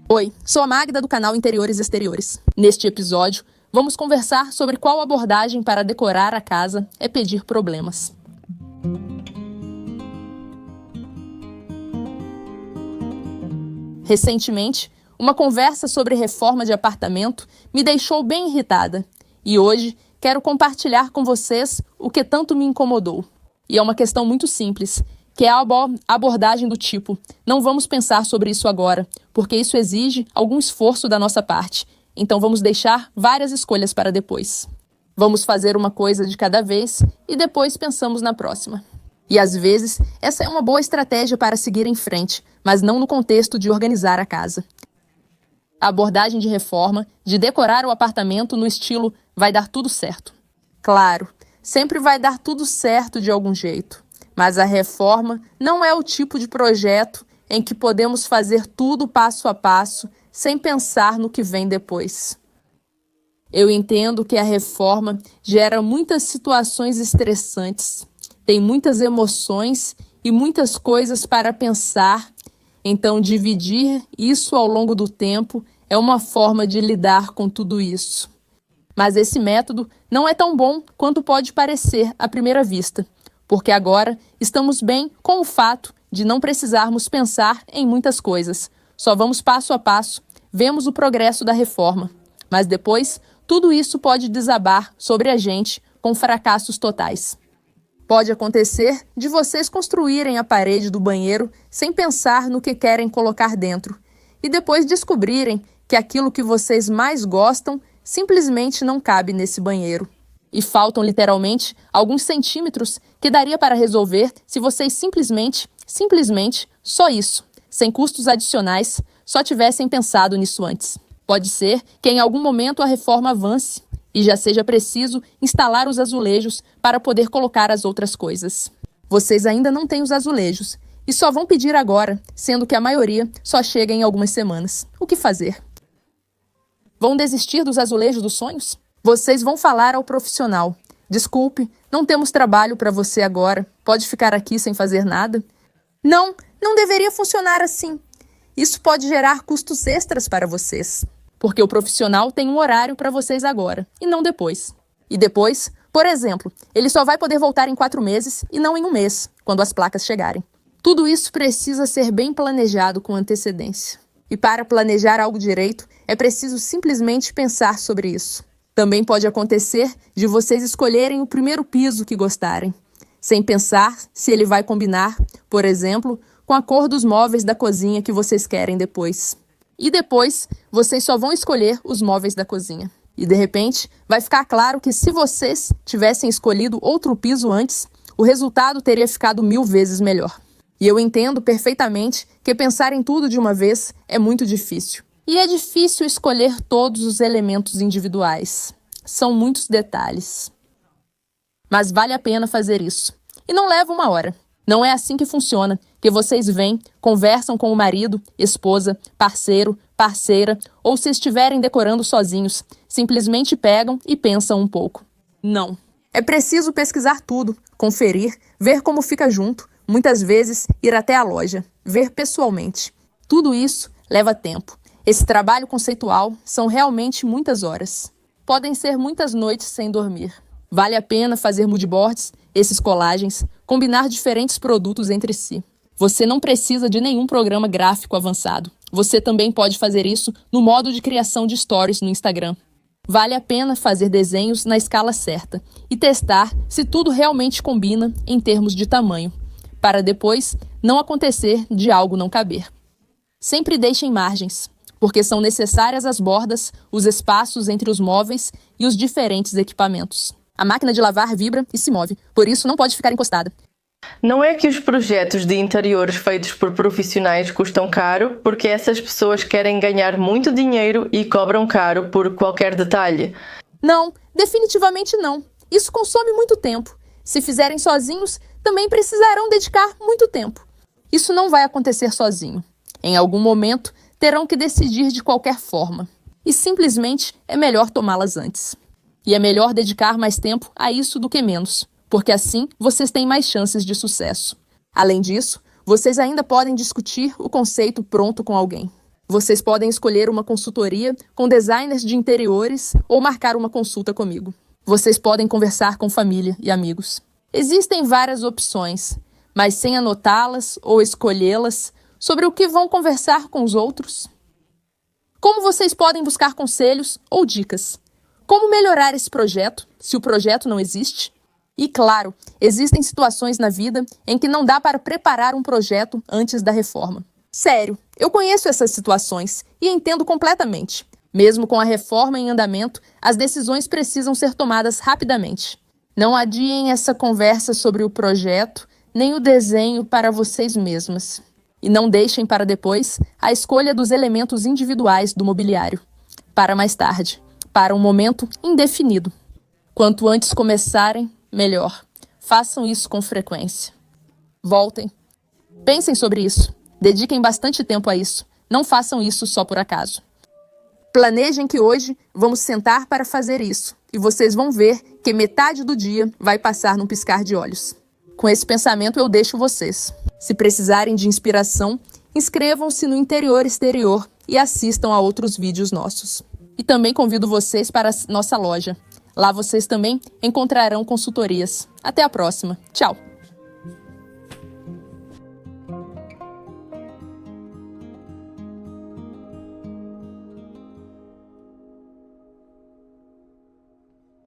Oi, sou a Magda do canal Interiores Exteriores. Neste episódio, vamos conversar sobre qual abordagem para decorar a casa é pedir problemas. Recentemente, uma conversa sobre reforma de apartamento me deixou bem irritada e hoje quero compartilhar com vocês o que tanto me incomodou. E é uma questão muito simples, que é a abordagem do tipo: não vamos pensar sobre isso agora, porque isso exige algum esforço da nossa parte, então vamos deixar várias escolhas para depois. Vamos fazer uma coisa de cada vez e depois pensamos na próxima. E às vezes, essa é uma boa estratégia para seguir em frente, mas não no contexto de organizar a casa. A abordagem de reforma, de decorar o apartamento no estilo vai dar tudo certo. Claro, sempre vai dar tudo certo de algum jeito, mas a reforma não é o tipo de projeto em que podemos fazer tudo passo a passo, sem pensar no que vem depois. Eu entendo que a reforma gera muitas situações estressantes, tem muitas emoções e muitas coisas para pensar, então dividir isso ao longo do tempo é uma forma de lidar com tudo isso. Mas esse método não é tão bom quanto pode parecer à primeira vista, porque agora estamos bem com o fato de não precisarmos pensar em muitas coisas. Só vamos passo a passo, vemos o progresso da reforma. Mas depois, tudo isso pode desabar sobre a gente com fracassos totais. Pode acontecer de vocês construírem a parede do banheiro sem pensar no que querem colocar dentro e depois descobrirem que aquilo que vocês mais gostam simplesmente não cabe nesse banheiro. E faltam literalmente alguns centímetros que daria para resolver se vocês simplesmente, só isso, sem custos adicionais, só tivessem pensado nisso antes. Pode ser que em algum momento a reforma avance e já seja preciso instalar os azulejos para poder colocar as outras coisas. Vocês ainda não têm os azulejos e só vão pedir agora, sendo que a maioria só chega em algumas semanas. O que fazer? Vão desistir dos azulejos dos sonhos? Vocês vão falar ao profissional: desculpe, não temos trabalho para você agora, pode ficar aqui sem fazer nada? Não deveria funcionar assim. Isso pode gerar custos extras para vocês, porque o profissional tem um horário para vocês agora, e não depois. E depois, por exemplo, ele só vai poder voltar em 4 meses e não em 1 mês, quando as placas chegarem. Tudo isso precisa ser bem planejado com antecedência. E para planejar algo direito, é preciso simplesmente pensar sobre isso. Também pode acontecer de vocês escolherem o primeiro piso que gostarem, sem pensar se ele vai combinar, por exemplo, com a cor dos móveis da cozinha que vocês querem depois. E depois, vocês só vão escolher os móveis da cozinha. E de repente, vai ficar claro que se vocês tivessem escolhido outro piso antes, o resultado teria ficado 1000 vezes melhor. E eu entendo perfeitamente que pensar em tudo de uma vez é muito difícil. E é difícil escolher todos os elementos individuais. São muitos detalhes. Mas vale a pena fazer isso. E não leva 1 hora. Não é assim que funciona, que vocês vêm, conversam com o marido, esposa, parceiro, parceira, ou se estiverem decorando sozinhos, simplesmente pegam e pensam um pouco. Não. É preciso pesquisar tudo, conferir, ver como fica junto, muitas vezes ir até a loja, ver pessoalmente. Tudo isso leva tempo. Esse trabalho conceitual são realmente muitas horas. Podem ser muitas noites sem dormir. Vale a pena fazer moodboards, esses colagens, combinar diferentes produtos entre si. Você não precisa de nenhum programa gráfico avançado. Você também pode fazer isso no modo de criação de stories no Instagram. Vale a pena fazer desenhos na escala certa e testar se tudo realmente combina em termos de tamanho, para depois não acontecer de algo não caber. Sempre deixem margens, porque são necessárias as bordas, os espaços entre os móveis e os diferentes equipamentos. A máquina de lavar vibra e se move, por isso não pode ficar encostada. Não é que os projetos de interiores feitos por profissionais custam caro, porque essas pessoas querem ganhar muito dinheiro e cobram caro por qualquer detalhe. Não, definitivamente não. Isso consome muito tempo. Se fizerem sozinhos, também precisarão dedicar muito tempo. Isso não vai acontecer sozinho. Em algum momento, terão que decidir de qualquer forma. E simplesmente é melhor tomá-las antes. E é melhor dedicar mais tempo a isso do que menos, porque assim vocês têm mais chances de sucesso. Além disso, vocês ainda podem discutir o conceito pronto com alguém. Vocês podem escolher uma consultoria com designers de interiores ou marcar uma consulta comigo. Vocês podem conversar com família e amigos. Existem várias opções, mas sem anotá-las ou escolhê-las, sobre o que vão conversar com os outros. Como vocês podem buscar conselhos ou dicas? Como melhorar esse projeto, se o projeto não existe? E claro, existem situações na vida em que não dá para preparar um projeto antes da reforma. Sério, eu conheço essas situações e entendo completamente. Mesmo com a reforma em andamento, as decisões precisam ser tomadas rapidamente. Não adiem essa conversa sobre o projeto, nem o desenho para vocês mesmas. E não deixem para depois a escolha dos elementos individuais do mobiliário. Para mais tarde, para um momento indefinido. Quanto antes começarem, melhor. Façam isso com frequência. Voltem. Pensem sobre isso. Dediquem bastante tempo a isso. Não façam isso só por acaso. Planejem que hoje vamos sentar para fazer isso. E vocês vão ver que metade do dia vai passar num piscar de olhos. Com esse pensamento eu deixo vocês. Se precisarem de inspiração, inscrevam-se no Interior Exterior e assistam a outros vídeos nossos. E também convido vocês para a nossa loja. Lá vocês também encontrarão consultorias. Até a próxima. Tchau!